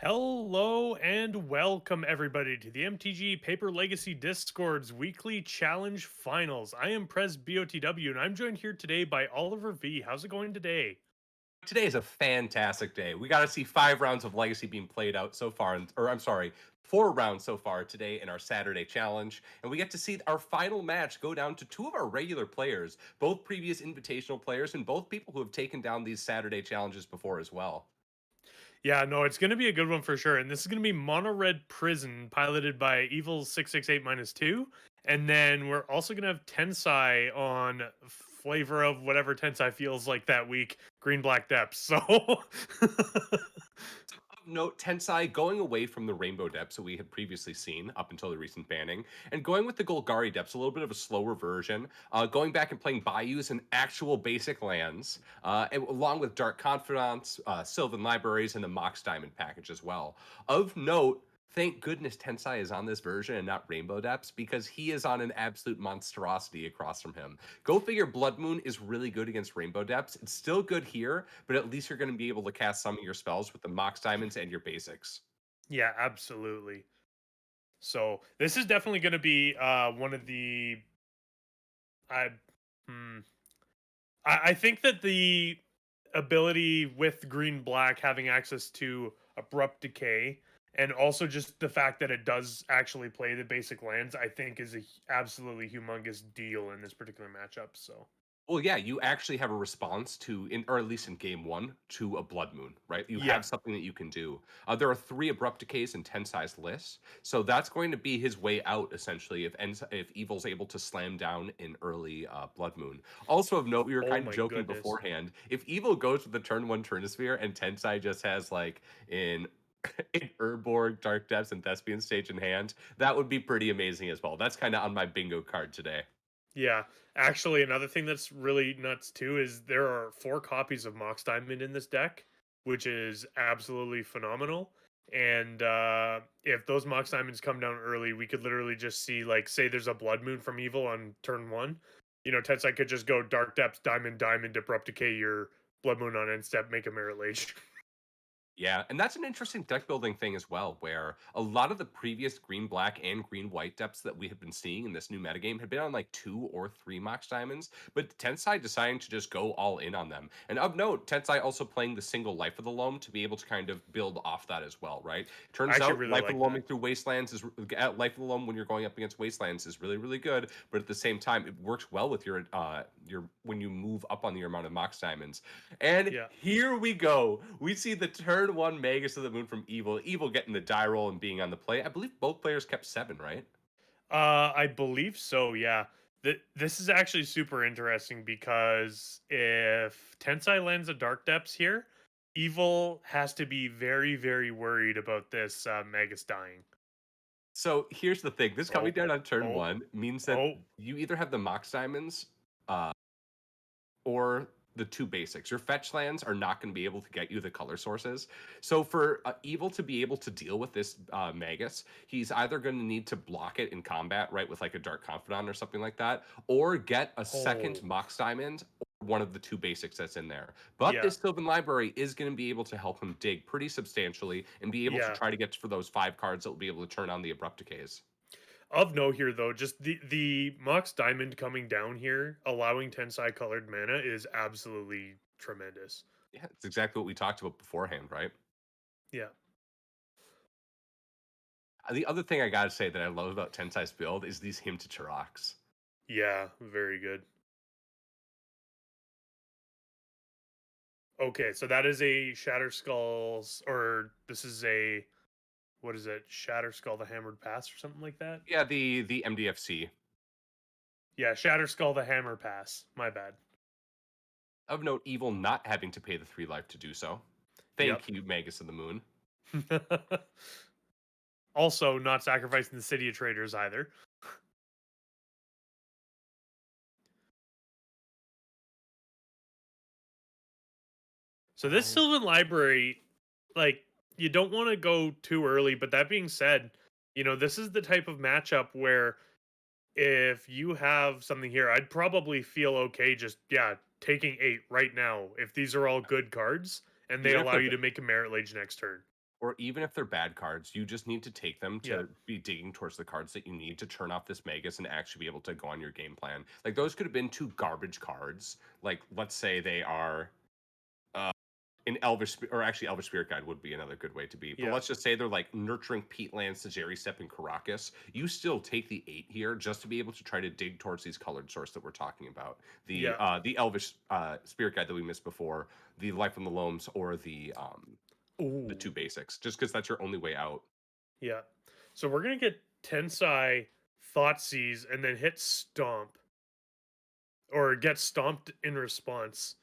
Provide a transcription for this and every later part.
Hello and welcome everybody to the MTG Paper Legacy Discord's weekly challenge finals. I am Pres BOTW and I'm joined here today by Oliver V. How's it going today? Today is a fantastic day. We got to see 5 rounds of Legacy being played out so far, or I'm sorry, 4 rounds so far today in our Saturday challenge, and we get to see our final match go down to two of our regular players, both previous invitational players, and both people who have taken down these Saturday challenges before as well. Yeah, no, it's going to be a good one for sure. And this is going to be Mono Red Prison, piloted by Evil668-2. And then we're also going to have Tensai on flavor of whatever Tensai feels like that week, Green Black Depths. So Note Tensai going away from the rainbow depths that we had previously seen up until the recent banning, and going with the Golgari depths, a little bit of a slower version, going back and playing Bayous and actual basic lands, along with Dark Confidants, Sylvan Libraries, and the Mox Diamond package as well. Of note, thank goodness Tensai is on this version and not Rainbow Depths because he is on an absolute monstrosity across from him. Go figure, Blood Moon is really good against Rainbow Depths. It's still good here, but at least you're going to be able to cast some of your spells with the Mox Diamonds and your basics. Yeah, absolutely. So this is definitely going to be one of the I hmm, I think that the ability with green black having access to abrupt decay and also just the fact that it does actually play the basic lands, I think is a absolutely humongous deal in this particular matchup. So Well, yeah, you actually have a response to, or at least in game one, to a Blood Moon, right? You yeah, have something that you can do. There are three abrupt decays and 10 size lists, so that's going to be his way out essentially if Evil's able to slam down an early Blood Moon. Also of note, we were oh kind of my joking goodness, beforehand. If Evil goes with the turn one Turnisphere and Tensai just has like in in Urborg, Dark Depths, and Thespian Stage in hand, that would be pretty amazing as well. That's kind of on my bingo card today. yeah. Actually, another thing that's really nuts too is there are 4 copies of Mox Diamond in this deck, which is absolutely phenomenal. And if those Mox Diamonds come down early, we could literally just see, like, say there's a Blood Moon from Evil on turn one. You know, Tetsai could just go Dark Depths, Diamond, Diamond, Abrupt Decay your Blood Moon on end step, make a Merit Lage. Yeah, and that's an interesting deck building thing as well, where a lot of the previous green black and green white depths that we have been seeing in this new metagame had been on like 2 or 3 Mox Diamonds, but Tensai deciding to just go all in on them. And of note, Tensai also playing the single Life of the Loam to be able to kind of build off that as well, right? I Turns actually out really Life of the like Loaming that. through Wastelands is Life of the Loam when you're going up against Wastelands is really, really good, but at the same time, it works well with your when you move up on your amount of Mox Diamonds. And Yeah. here we go. We see the turn one Magus of the Moon from Evil. Evil getting the die roll and being on the play. I believe both players kept 7, right? I believe so. Yeah. This is actually super interesting because if Tensai lands a Dark Depths here, Evil has to be very, very worried about this Magus dying. So here's the thing. This coming Oh, down on turn oh, one means that oh, you either have the Mox Diamonds or the 2 basics. Your fetch lands are not going to be able to get you the color sources. So for Evil to be able to deal with this Magus, he's either going to need to block it in combat, right, with like a Dark Confidant or something like that, or get a second oh, Mox Diamond or one of the 2 basics that's in there. But yeah, this Sylvan Library is going to be able to help him dig pretty substantially and be able to yeah. try to get for those 5 cards that will be able to turn on the Abrupt Decays. Of note here, though, just the Mox Diamond coming down here, allowing Tensai colored mana is absolutely tremendous. Yeah, it's exactly what we talked about beforehand, right? Yeah, The other thing I gotta say that I love about Tensai's build is these him to Charox. yeah, very good. Okay, so that is a Shatter Skulls, or this is a what is it? Shatter Skull the Hammered Pass or something like that? Yeah, the MDFC. Yeah, Shatter Skull the Hammer Pass. My bad. Of note, Evil not having to pay the 3 life to do so. Yep. Thank you, Magus of the Moon. Also, not sacrificing the City of Traders either. So this I Sylvan Library, like, you don't want to go too early, but that being said, you know, this is the type of matchup where if you have something here, I'd probably feel okay just, yeah, taking 8 right now if these are all good cards and they even if allow they're you to make a Merit Lage next turn. or even if they're bad cards, you just need to take them Yep. to be digging towards the cards that you need to turn off this Magus and actually be able to go on your game plan. Like those could have been 2 garbage cards. Like let's say they are an or actually Elvish Spirit Guide would be another good way to be. But Yeah. let's just say they're like nurturing Peatlands to Jerry Step and Caracas. You still take the 8 here just to be able to try to dig towards these colored source that we're talking about. Yeah. The Elvish Spirit Guide that we missed before, the Life from the Loams, or the 2 Ooh. basics, just because that's your only way out. Yeah. So we're gonna get Tensai Thoughtseize and then hit Stomp or get stomped in response.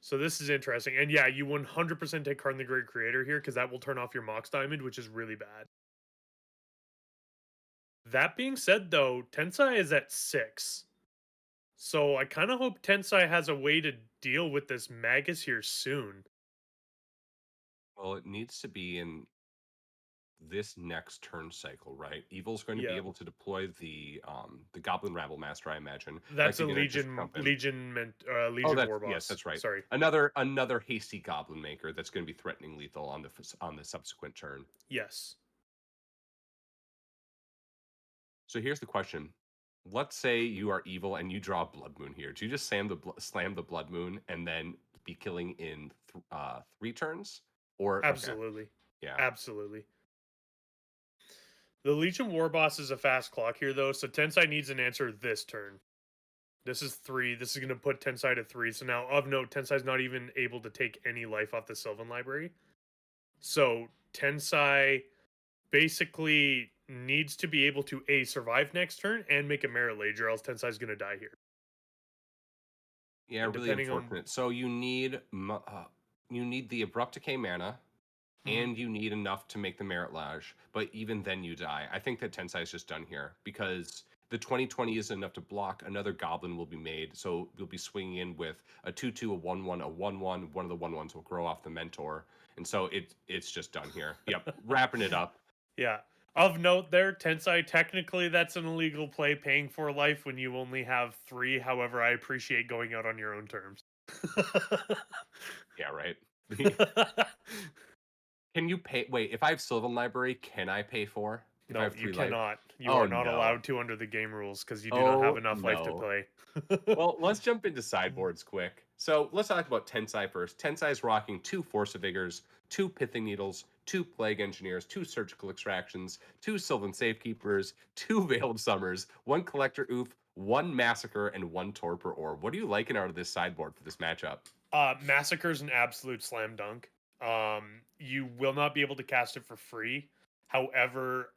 So this is interesting. And yeah, you 100% take Karn the Great Creator here because that will turn off your Mox Diamond, which is really bad. That being said, though, Tensai is at 6. So I kind of hope Tensai has a way to deal with this Magus here soon. Well, it needs to be in this next turn cycle, right? Evil's going to be Yeah. able to deploy the Goblin Rabble Master, I imagine, or is That's he a gonna just jump in? Oh, Legion that's War yes, Boss. that's right. Sorry. Another hasty Goblin Maker that's gonna be threatening lethal on the subsequent turn. Yes. So here's the question. Let's say you are evil and you draw Blood Moon here. Do you just slam the Blood Moon and then be killing in 3 turns? Or okay, Absolutely. yeah. Absolutely. The Legion War Boss is a fast clock here, though, so Tensai needs an answer this turn. This is 3. This is going to put Tensai to 3. So now, of note, Tensai's not even able to take any life off the Sylvan Library. So Tensai basically needs to be able to A, survive next turn and make a Merit Lage, or else Tensai's going to die here. Yeah, And really depending on. unfortunate. So you need the Abrupt Decay mana, Mhm. and you need enough to make the Merit Lage, but even then you die. I think that Tensai is just done here because the 2020 isn't enough to block. Another Goblin will be made, so you'll be swinging in with a 2/2, a 1/1, a 1/1. One of the 1/1s will grow off the Mentor, and so it's just done here. Yep, wrapping it up. Yeah. Of note there, Tensai, technically that's an illegal play paying for life when you only have 3. However, I appreciate going out on your own terms. Yeah, right. Can you pay? Wait, if I have Sylvan Library, can I pay 4 if I No, have you 3 life? cannot. You Oh are not no. allowed to under the game rules because you do not have Oh enough life to no. play. Well, let's jump into sideboards quick. So let's talk about Tensai first. Tensai is rocking 2 Force of Vigors, 2 Pithing Needles, 2 Plague Engineers, 2 Surgical Extractions, 2 Sylvan Safekeepers, 2 Veiled Summers, 1 Collector Oof, 1 Massacre, and 1 Torpor Orb. What are you liking out of this sideboard for this matchup? Massacre's an absolute slam dunk. You will not be able to cast it for free. However,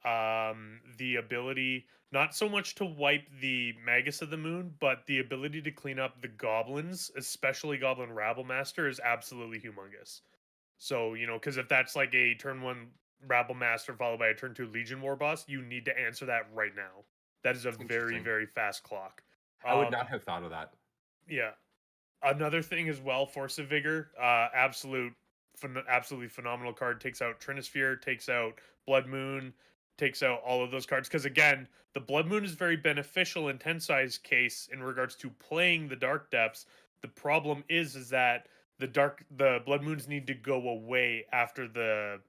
the ability not so much to wipe the Magus of the Moon, but the ability to clean up the goblins, especially Goblin Rabble Master, is absolutely humongous. So, because if that's like a turn 1 Rabble Master followed by a turn 2 Legion War Boss, you need to answer that right now. That is a very, Interesting. very fast clock. I would not Um, have thought of that. yeah. Another thing as well, Force of Vigor, absolutely phenomenal card. Takes out Trinisphere, takes out Blood Moon, takes out all of those cards. Because again, the Blood Moon is very beneficial in Tensai's case in regards to playing the Dark Depths. The problem is that the Blood Moons need to go away after the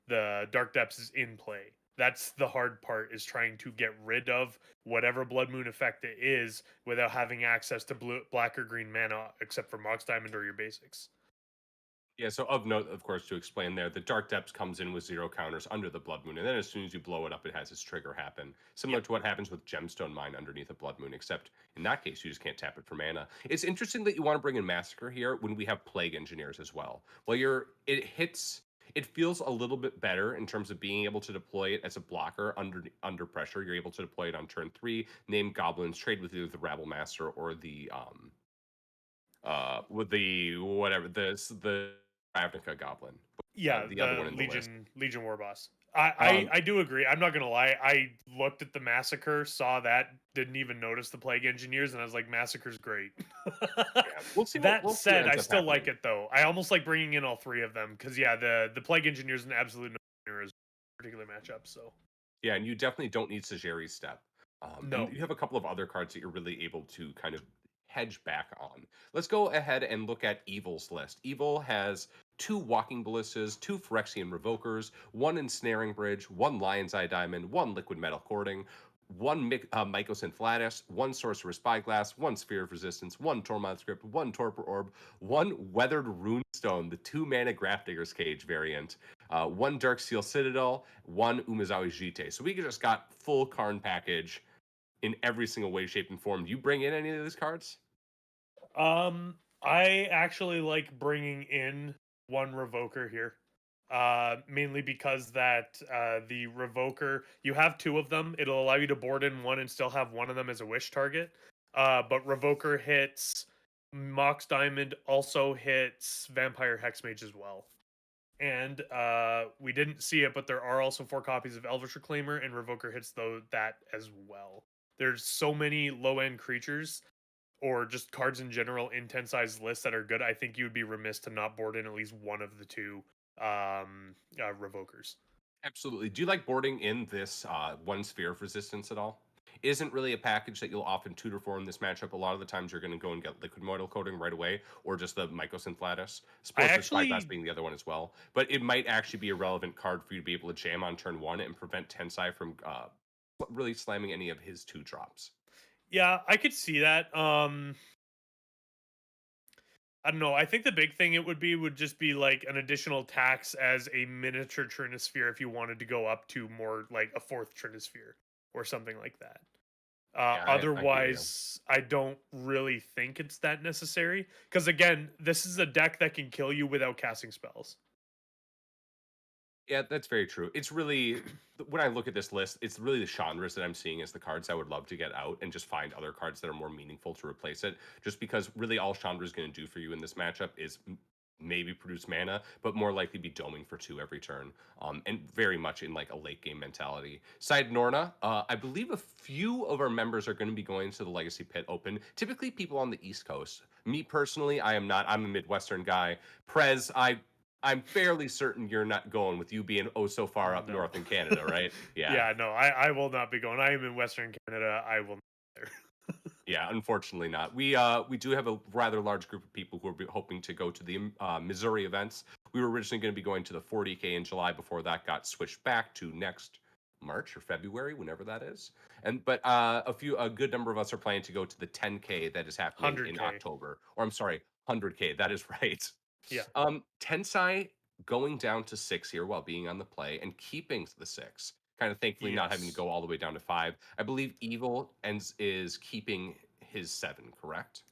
Dark Depths is in play. That's the hard part, is trying to get rid of whatever Blood Moon effect it is without having access to black or green mana except for Mox Diamond or your basics. Yeah, so of note, of course, to explain there, the Dark Depths comes in with 0 counters under the Blood Moon, and then as soon as you blow it up, it has its trigger happen. Similar Yep. to what happens with Gemstone Mine underneath a Blood Moon, except in that case, you just can't tap it for mana. It's interesting that you want to bring in Massacre here when we have Plague Engineers as well. Well, it feels a little bit better in terms of being able to deploy it as a blocker under pressure. You're able to deploy it on turn 3, name goblins, trade with either the Rabble Master or the with the whatever the Ravnica Goblin, Yeah, the other the one in the list. Legion War Boss. I Um, I do agree. I'm not gonna lie. I looked at the massacre, saw that, didn't even notice the plague engineers, and I was like, massacre's great. yeah, That we'll see what said, I ends up still like happening. it though. I almost like bringing in all 3 of them because yeah, the plague engineer is an absolute no as particular matchup. So Yeah, and you definitely don't need Sajeri's step. And no. you have a couple of other cards that you're really able to kind of hedge back on. Let's go ahead and look at Evil's list. Evil has 2 Walking Ballistas, 2 Phyrexian Revokers, 1 Ensnaring Bridge, 1 Lion's Eye Diamond, 1 Liquid Metal Cording, 1 Mycos Inflatus, 1 Sorcerer's Spyglass, 1 Sphere of Resistance, 1 Tormod Script, 1 Torpor Orb, 1 Weathered Runestone, the 2 mana Grafdigger's Cage variant, 1 Dark Steel Citadel, 1 Umezawa Jite. So we just got full Karn package in every single way, shape, and form. Do you bring in any of these cards? I actually like bringing in 1 Revoker here. Mainly because that the Revoker, you have 2 of them. It'll allow you to board in 1 and still have 1 of them as a wish target. But Revoker hits Mox Diamond also hits Vampire Hexmage as well. And we didn't see it, but there are also 4 copies of Elvish Reclaimer, and Revoker hits that as well. There's so many low end creatures or just cards in general in Tensai's list that are good. I think you would be remiss to not board in at least one of the two Revokers. Absolutely. Do you like boarding in this one sphere of resistance at all? Isn't really a package that you'll often tutor for in this matchup. A lot of the times you're going to go and get liquid modal coating right away, or just the Mycosynth Lattice. I Spore Spyglass actually being the other one as well. But it might actually be a relevant card for you to be able to jam on turn one and prevent Tensai from really slamming any of his 2 drops. Yeah, I could see that. I don't know. I think the big thing it would just be like an additional tax as a miniature Trinisphere if you wanted to go up to more like a fourth Trinisphere or something like that. Yeah, I hear you. Otherwise, I don't really think it's that necessary. Because again, this is a deck that can kill you without casting spells. Yeah, that's very true. It's really when I look at this list, it's really the genres that I'm seeing as the cards I would love to get out and just find other cards that are more meaningful to replace it. Just because really all Chandra is going to do for you in this matchup is maybe produce mana, but more likely be doming for 2 every turn. And very much in like a late game mentality. Side Norna, I believe a few of our members are going to be going to the Legacy Pit Open. Typically people on the East Coast. Me personally, I am not. I'm a Midwestern guy. Prez, I'm fairly certain you're not going with you being oh so far up No. north in Canada, right? Yeah. Yeah, no, I will not be going. I am in Western Canada. I will not be there. Yeah, unfortunately not. We do have a rather large group of people who are hoping to go to the Missouri events. We were originally going to be going to the 40K in July before that got switched back to next March or February, whenever that is. And but a good number of us are planning to go to the 10K that is happening in 100K. October. Or I'm sorry, 100K. That is right. Yeah. Tensai going down to 6 here while being on the play and keeping the 6. Kind of thankfully not having to Yes. go all the way down to 5. I believe Evil ends is keeping his 7, correct?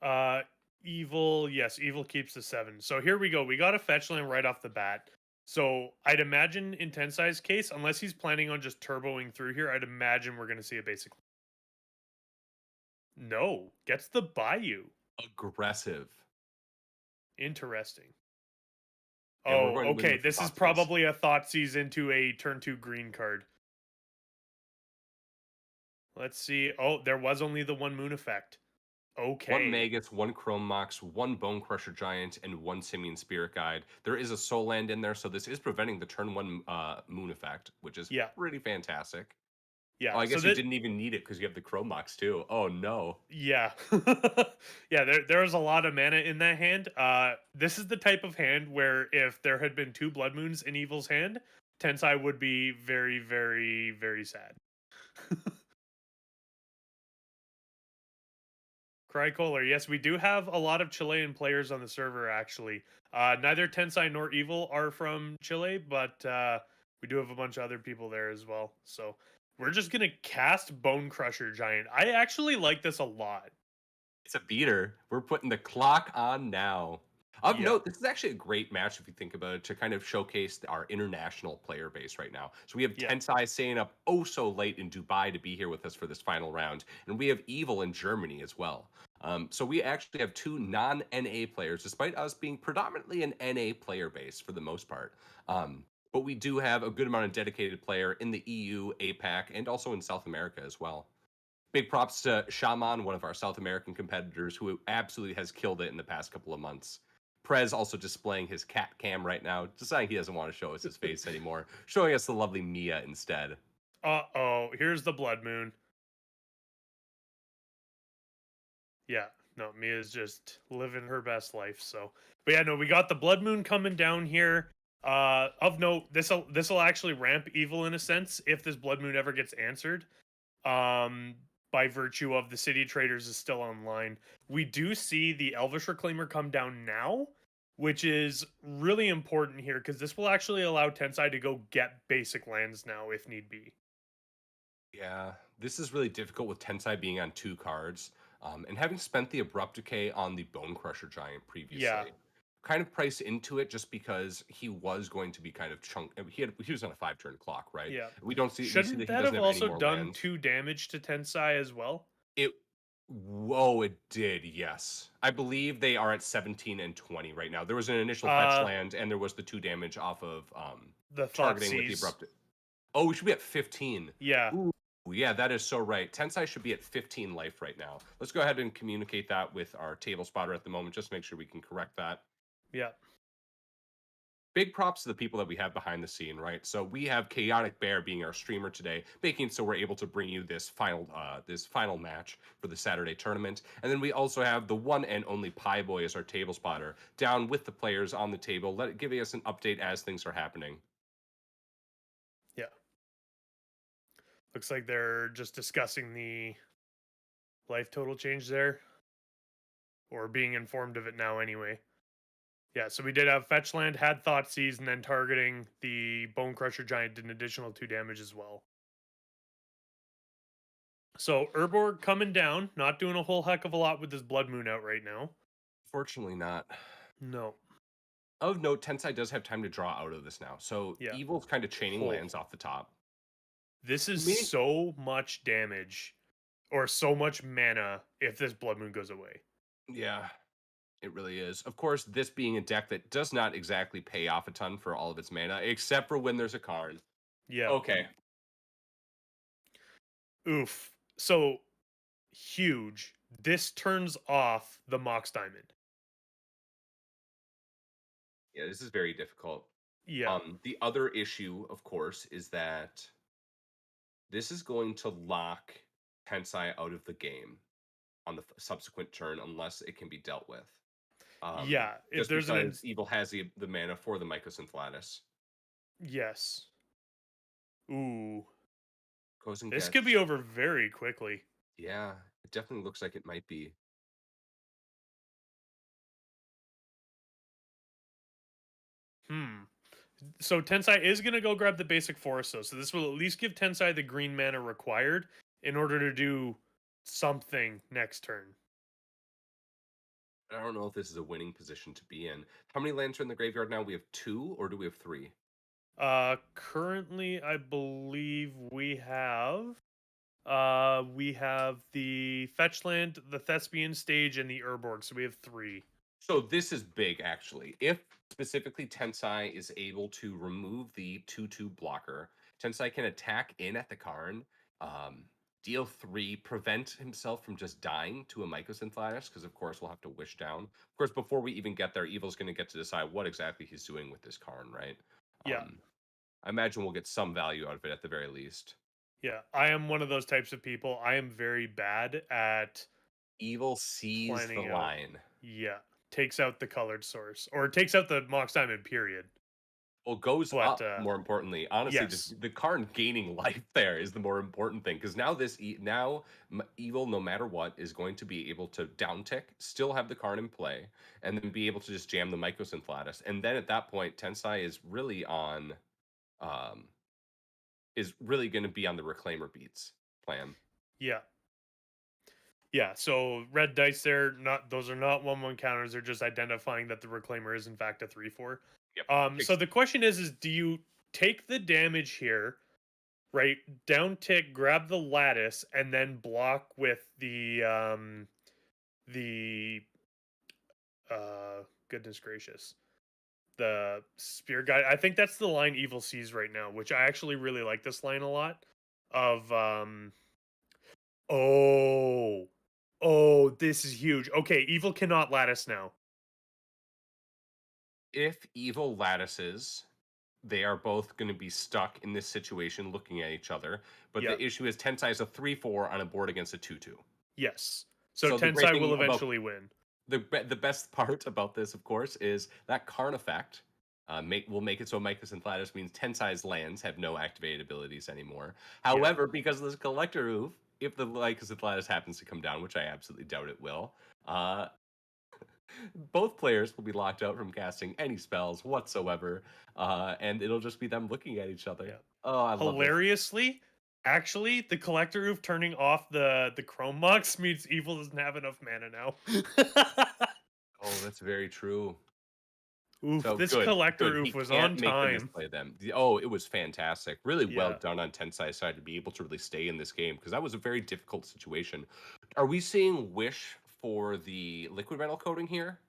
Uh Evil, yes, Evil keeps the 7. So here we go. We got a fetch land right off the bat. So I'd imagine in Tensai's case, unless he's planning on just turboing through here, I'd imagine we're gonna see a basic. No, gets the Bayou. Aggressive. Interesting. And we're Oh, going okay. with the This is Thoughtseize. probably a Thoughtseize into a turn 2 green card. Let's see. Oh, there was only the one moon effect. 1 Okay. Magus, 1 Chrome Mox, 1 Bone Crusher Giant, and 1 Simian Spirit Guide. There is a Soul Land in there, so this is preventing the turn 1 Moon effect, which is Yeah. pretty fantastic. Oh, Yeah. I So guess you that didn't even need it because you have the Chrome Mox too. Oh no. yeah. Yeah, there's a lot of mana in that hand. This is the type of hand where if there had been 2 blood moons in Evil's hand, Tensai would be very, very, very sad. Crycolar, yes, we do have a lot of Chilean players on the server, actually. Neither Tensai nor Evil are from Chile, but we do have a bunch of other people there as well. So we're just going to cast Bone Crusher Giant. I actually like this a lot. It's a beater. We're putting the clock on now. Of Yeah, note, this is actually a great match if you think about it to kind of showcase our international player base right now. So we have yeah. Tensai staying up oh so late in Dubai to be here with us for this final round, and we have Evil in Germany as well. So we actually have 2 non-NA players, despite us being predominantly an NA player base for the most part. But we do have a good amount of dedicated player in the EU, APAC, and also in South America as well. Big props to Shaman, one of our South American competitors, who absolutely has killed it in the past couple of months. Prez also displaying his cat cam right now, deciding he doesn't want to show us his face anymore, showing us the lovely Mia instead. Uh-oh, here's the Blood Moon. Yeah, no, Mia's just living her best life. So, but yeah, no, we got the Blood Moon coming down here. Of note, this'll actually ramp Evil in a sense if this Blood Moon ever gets answered. Um, by virtue of the City Traders is still online. We do see the Elvish Reclaimer come down now, which is really important here because this will actually allow Tensai to go get basic lands now if need be. Yeah, this is really difficult with Tensai being on 2 cards, and having spent the Abrupt Decay on the Bone Crusher Giant Yeah, previously. Kind of priced into it just because he was going to be kind of chunk. He was on a 5 turn clock, right? yeah. We don't see we see Shouldn't that he that doesn't have have any also more done lands. 2 damage to Tensai as well? It Whoa, it did, yes. I believe they are at 17 and 20 right now. There was an initial fetch Uh, land, and there was the 2 damage off of, the targeting with the Thoughtseize. abrupt. Oh, we should be at 15. Yeah, Ooh, yeah, that is so right. Tensai should be at 15 life right now. Let's go ahead and communicate that with our table spotter at the moment, just to make sure we can correct that. yeah, Big props to the people that we have behind the scene, right? So we have Chaotic Bear being our streamer today, making so we're able to bring you this final match for the Saturday tournament. And then we also have the one and only Pie Boy as our table spotter, down with the players on the table, giving us an update as things are happening. yeah. Looks like they're just discussing the life total change there, or being informed of it now anyway. Yeah, so we did have fetch land, had Thoughtseize, and then targeting the Bone Crusher Giant did an additional 2 damage as well. So Urborg coming down, not doing a whole heck of a lot with his Blood Moon out right now. Fortunately not. No. Of note, Tensai does have time to draw out of this now. So Yeah. Evil's kind of chaining Oh, lands off the top. this is Me, so much damage or so much mana if this Blood Moon goes away. yeah, it really is. Of course, this being a deck that does not exactly pay off a ton for all of its mana, except for when there's a card. Yeah. Okay. Oof. So huge. This turns off the Mox Diamond. Yeah, this is very difficult. Yeah. The other issue, of course, is that this is going to lock Tensai out of the game on the subsequent turn unless it can be dealt with. Yeah. If Just there's an because Evil has the mana for the Mycosynth Lattice. yes. Ooh. Goes and This could be gets. over very quickly. Yeah, it definitely looks like it might be. Hmm. So Tensai is going to go grab the basic forest though. So this will at least give Tensai the green mana required in order to do something next turn. I don't know if this is a winning position to be in. How many lands are in the graveyard now? We have 2, or do we have 3? Currently I believe we have the fetch land, the Thespian stage, and the Urborg. So we have 3. So this is big, actually. If specifically Tensai is able to remove the 2/2 blocker, Tensai can attack in at the Karn, um, deal 3, prevent himself from just dying to a Mycosynth Lattice, because of course we'll have to wish down. Of course, before we even get there, Evil's going to get to decide what exactly he's doing with this Karn, right? Yeah. I imagine we'll get some value out of it at the very least. Yeah. I am one of those types of people. I am very bad at Evil sees the planning out. line. Yeah. Takes out the colored source or takes out the Mox Diamond period. Well, goes But up, more importantly. Honestly, yes. the Karn gaining life there is the more important thing, because now Evil, no matter what, is going to be able to downtick, still have the Karn in play, and then be able to just jam the Mycosynth Lattice. And then at that point, Tensai um, is really going to be on the Reclaimer beats plan. Yeah. Yeah, so red dice there, not those are not 1/1 counters, they're just identifying that the reclaimer is in fact a 3/4. Yep. So the question is do you take the damage here, right? Down tick, grab the lattice, and then block with the goodness gracious. The spear guy. I think that's the line Evil sees right now, which I actually really like this line a lot. Of oh, oh, this is huge. Okay, Evil cannot lattice now. If Evil lattices, they are both going to be stuck in this situation looking at each other. But Yeah. the issue is Tensai is a 3/4 on a board against a 2/2. Yes. So So the great Tensai will thing about eventually win. the best part about this, of course, is that Karn effect will make it so Mycosynth Lattice means Tensai's lands have no activated abilities anymore. Yeah. However, because of this Collector Oof, if the Mycosynth Lattice happens to come down, which I absolutely doubt it will, uh, both players will be locked out from casting any spells whatsoever, and it'll just be them looking at each other. Yeah. Oh, I love this. Hilariously, actually, the collector roof turning off the chrome box means evil doesn't have enough mana now. Oh, that's very true. Oof, So this good, collector good. He roof was on can't make the time. misplay them. Oh, it was fantastic. Really well Yeah. done on Tensai's side to be able to really stay in this game, because that was a very difficult situation. Are we seeing Wish for the liquid metal coating here?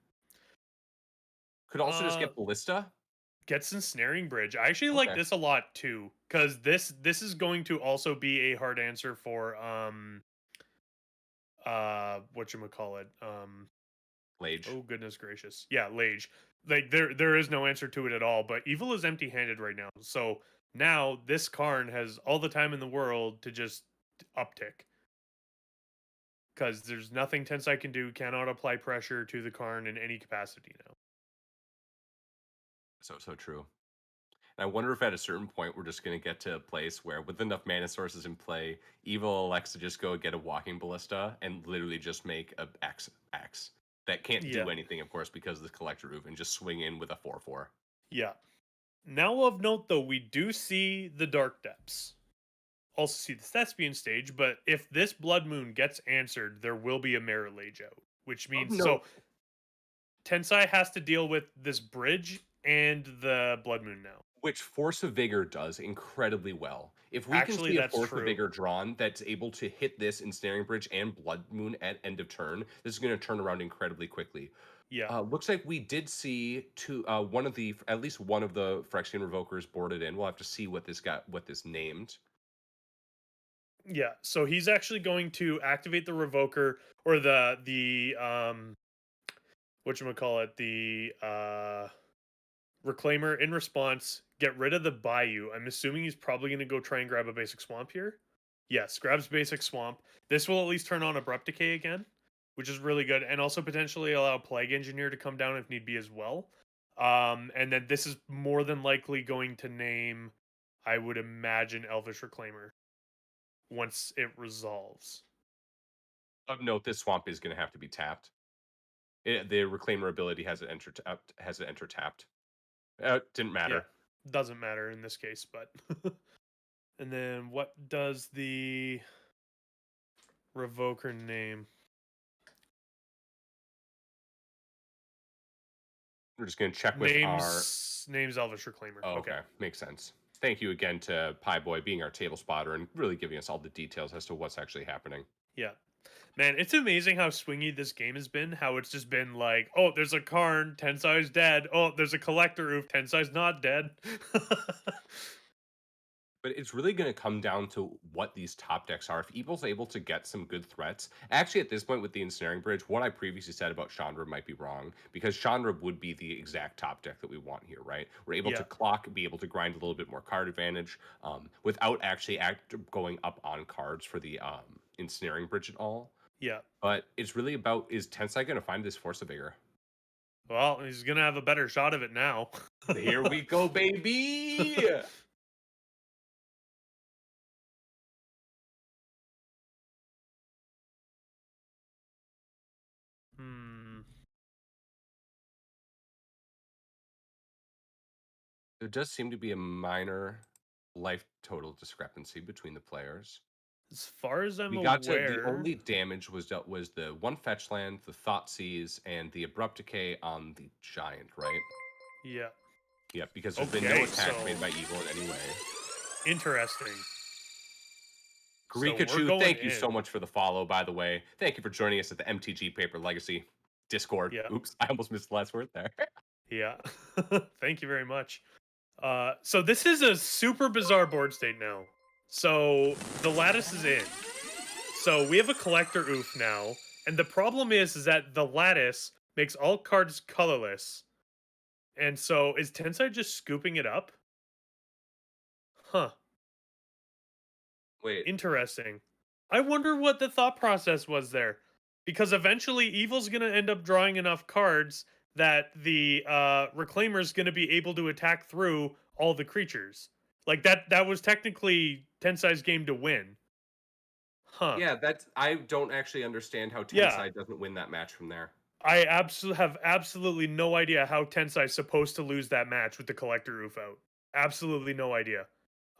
Could also just Uh, get Ballista. gets ensnaring bridge. I actually like Okay. this a lot too, because this is going to also be a hard answer for what you call it Lage. oh goodness gracious, yeah, Lage. Like there is no answer to it at all. But Evil is empty handed right now, so now this Karn has all the time in the world to just uptick because there's nothing Tensai can do. Cannot apply pressure to the Karn in any capacity now. So true. And I wonder if at a certain point we're just going to get to a place where, with enough mana sources in play, Evil elects to just go get a walking ballista and literally just make a X that can't Yeah, do anything, of course, because of the collector roof, and just swing in with a 4/4. yeah. Now of note though, we do see the Dark Depths. Also see the Thespian stage, but if this Blood Moon gets answered, there will be a Merit Lage out, which Of means so note, Tensai has to deal with this bridge and the Blood Moon now. which Force of Vigor does incredibly well. If we can Actually, see a that's Force of true. Vigor drawn that's able to hit this Ensnaring Bridge and Blood Moon at end of turn, this is going to turn around incredibly quickly. Yeah. Looks like we did see two, one of the at least one of the Phyrexian Revokers boarded in. We'll have to see what this named. Yeah. So he's actually going to activate the Revoker or the whatchamacallit, the Reclaimer in response, get rid of the Bayou. I'm assuming he's probably going to go try and grab a basic swamp here. Yes, grabs basic swamp. This will at least turn on Abrupt Decay again, which is really good, and also potentially allow Plague Engineer to come down if need be as well. And then this is more than likely going to name, I would imagine, Elvish Reclaimer once it resolves. Of note, this swamp is going to have to be tapped. The Reclaimer ability has it enter tapped. Didn't Yeah, matter. doesn't matter in this case, but. And then what does the Revoker name? We're just going to check with our. Names Elvish Reclaimer. Oh, Okay. okay, makes sense. Thank you again to Pie Boy being our table spotter and really giving us all the details as to what's actually happening. Yeah. Man, it's amazing how swingy this game has been. How it's just been like, oh, there's a Karn, Tensai's dead. Oh, there's a Collector Roof, Tensai's not dead. But it's really going to come down to what these top decks are. If Evil's able to get some good threats, actually, at this point with the Ensnaring Bridge, what I previously said about Chandra might be wrong because Chandra would be the exact top deck that we want here, right? We're able to Yeah, clock, be able to grind a little bit more card advantage without actually going up on cards for the Ensnaring Bridge at all. yeah. But it's really about, is Tensai going to find this Force of Vigor? Well, he's gonna have a better shot of it now. Here we go, baby! Hmm. There does seem to be a minor life total discrepancy between the players. As far as I'm We got to the aware, only damage was dealt was the one fetch land, the Thoughtseize, and the abrupt decay on the giant, right? yeah. Yep, because there's been no Okay, attack so made by evil in any way. interesting. So we're Garikachu, going thank you so in. much for the follow, by the way. Thank you for joining us at the MTG Paper Legacy Discord. Yeah, Oops, I almost missed the last word there. yeah. Thank you very much. So this is a super bizarre board state now. So the lattice is in. So we have a collector oof now, and the problem is that the lattice makes all cards colorless. And so is Tensai just scooping it up? Huh. Wait, Interesting. I wonder what the thought process was there. Because eventually Evil's gonna end up drawing enough cards that the Reclaimer's gonna be able to attack through all the creatures. Like that was technically Tensai's game to win. Huh. yeah, I don't actually understand how Yeah. Tensai doesn't win that match from there. I absolutely have absolutely no idea how Tensai's supposed to lose that match with the collector roof out. Absolutely no idea.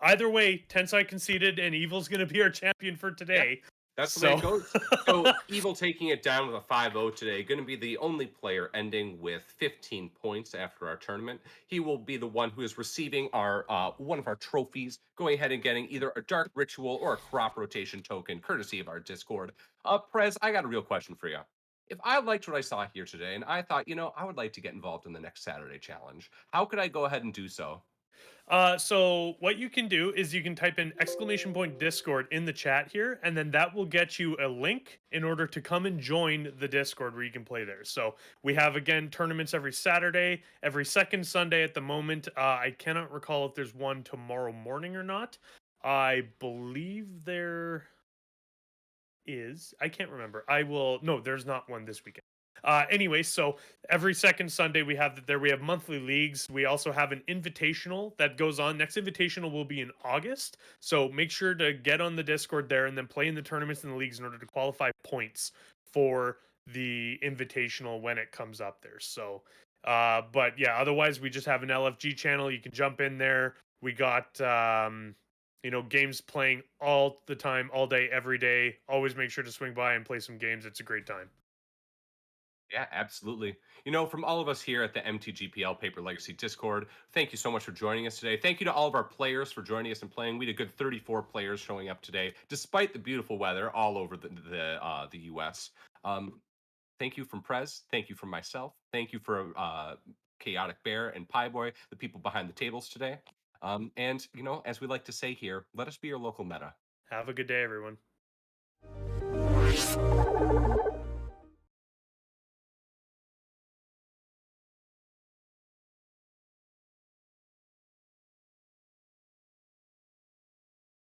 Either way, Tensai conceded and Evil's gonna be our champion for Yeah, today. That's the way So it goes. So, Evil taking it down with a 5-0 today, gonna be the only player ending with 15 points after our tournament. He will be the one who is receiving our one of our trophies, going ahead and getting either a Dark Ritual or a Crop Rotation token, courtesy of our Discord. Prez, I got a real question for you. If I liked what I saw here today and I thought, I would like to get involved in the next Saturday challenge, how could I go ahead and do so? So what you can do is you can type in exclamation point Discord in the chat here, and then that will get you a link in order to come and join the Discord where you can play there. So we have again tournaments every Saturday, every second Sunday at the moment. I cannot recall if there's one tomorrow morning or not. I believe there is. I can't remember. I will. No, there's not one this weekend. Anyway, so every second Sunday we have there. We have monthly leagues. We also have an invitational that goes on. Next invitational will be in August. So make sure to get on the Discord there and then play in the tournaments and the leagues in order to qualify points for the invitational when it comes up there. So, but yeah, otherwise we just have an LFG channel. You can jump in there. We got games playing all the time, all day, every day. Always make sure to swing by and play some games. It's a great time. Yeah, absolutely. From all of us here at the MTGPL Paper Legacy Discord, thank you so much for joining us today. Thank you to all of our players for joining us and playing. We had a good 34 players showing up today, despite the beautiful weather all over the U.S. Thank you from Prez. Thank you from myself. Thank you for Chaotic Bear and Pie Boy, the people behind the tables today. And as we like to say here, let us be your local meta. Have a good day, everyone.